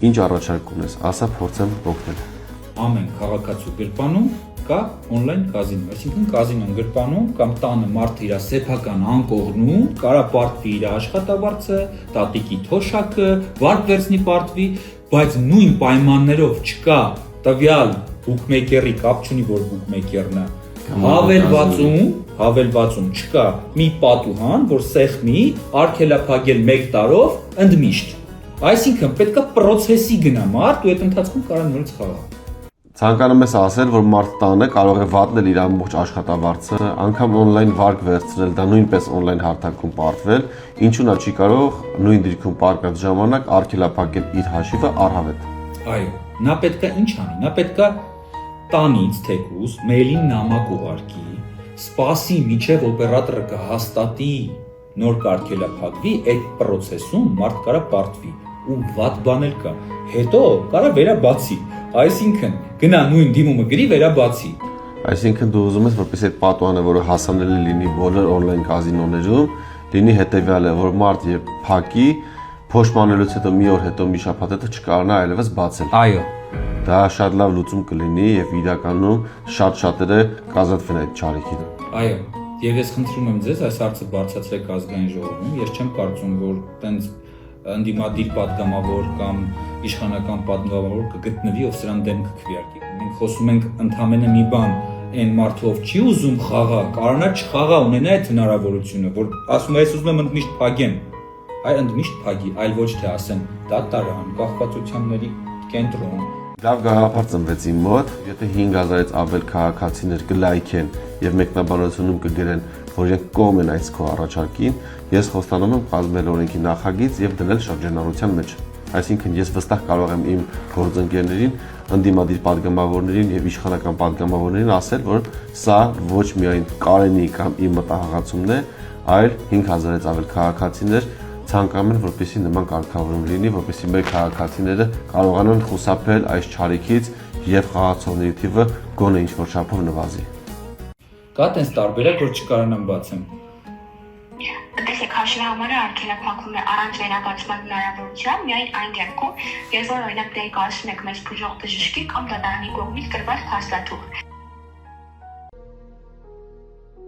Ինչ առաջարկ ունես, ասա փորձեմ օգնել։ Ամեն քաղաքացու գրպանում կա on-line կազինո, այսինքն կազինոն գրպանում կամ տանը մարդը իր սեփական անկողնում, կարա պարտվի իր աշխատավարձը, տատիկի թոշակը, վարկ վերցնի պարտվի, բայց նույն պայմաններով չկա տվյալ բուկմեյքերի կապ չունի, որ բուկմեյքերն է հավելվածում չկա մի պատուհան, որ սեղմի արգելափակել 1 տարով ընդմիշտ։ Այսինքն պետքա process-ի գնա մարդ ու այդ ընթացքում կարա նորից խաղա։ Ցանկանում ես ասել, որ մարդ տանը կարող է վատնել իր ամբողջ աշխատավարձը, անգամ on-line վարկ վերցնել, դա նույնպես on-line հարթակում պարտվել, ինչու նա չի կարող նույն դիրքում պարկած ժամանակ արգելափակել իր հաշիվը առհավետ։ Այո, նա պետքա ինչ անի, նա պետքա տանից թեկուզ մեյլին նամակ ուղարկի, սպասի մինչև օպերատորը կհաստատի նոր կարգելափակվի, այդ process-ում մարդ կարա պարտվի ու վատ բաներ կա, հետո կարա վերաբացի, այսինքն գնա նույն դիմումը գրի վերաբացի։ Այսինքն դու ուզում ես, որպես այդ պատուհանը, որը հասանելի լինի բոլոր on-line կազինոներում, լինի հետևյալը, որ մարդ երբ փակի, փոշմանելուց հետո մի օր հետո մի շաբաթ հետո չկարողանա այլևս բացել։ Այո։ Դա շատ լավ լուծում կլինի եւ իրականում շատ-շատերը կազատվեն այդ չարիքին։ Այո, եւ ես խնդրում եմ ձեզ այս հարցը բարձրացրեք ազգային ժողովում, ես չեմ կարծում, որ տենց ընդդիմադիր պատգամավոր կամ իշխանական պատգամավոր կգտնվի, ով սրան դեմ կքվեարկի։ Մենք խոսում ենք ընդամենը մի բան, այն մարդու ով չի ուզում խաղա, կարողանա չխաղա, ունենա այդ հնարավորությունը, որ ասում է, ես ուզում եմ ընդմիշտ փագեմ, այ ընդմիշտ փագի, այլ ոչ թե ասեմ դատարան, կախվածությունների կենտրոն։ Լավ գաղափար ծնվեց իմ մոտ, եթե 5000-ից ավել քաղաքացիներ կլայքեն եւ մեկնաբանությունում կգրեն, որ իրենք կողմ են այս քո առաջարկին, ես խոստանում եմ կազմել օրենքի նախագիծ եւ դնել շրջանառության մեջ։ Այսինքն ես վստահ կարող եմ իմ գործընկերներին, ընդդիմադիր պատգամավորներին եւ իշխանական պատգամավորներին ասել, որ սա ոչ միայն Կարենի կամ իմ մտահղացումն է, այլ 5000-ից ավել քաղաքացիներ ցանկանում են, որպեսզի նման կարգավորում լինի, որպեսզի մեր քաղաքացիները կարողանան խուսափել այս չարիքից եւ խաղացողների թիվը գոնե ինչ-որ չափով նվազի։ Կա տես տարբերակ, որ չկարանամ բացեմ։ Տեսեք, հաշվի համարը արգելափակվում է առանց վերաբացման հնարավորության, միայն այն դեպքում, երբ որ օրինակ ներկայացնում եք մեզ բուժող բժշկի կամ դատարանի կողմից գրված փաստաթուղթ։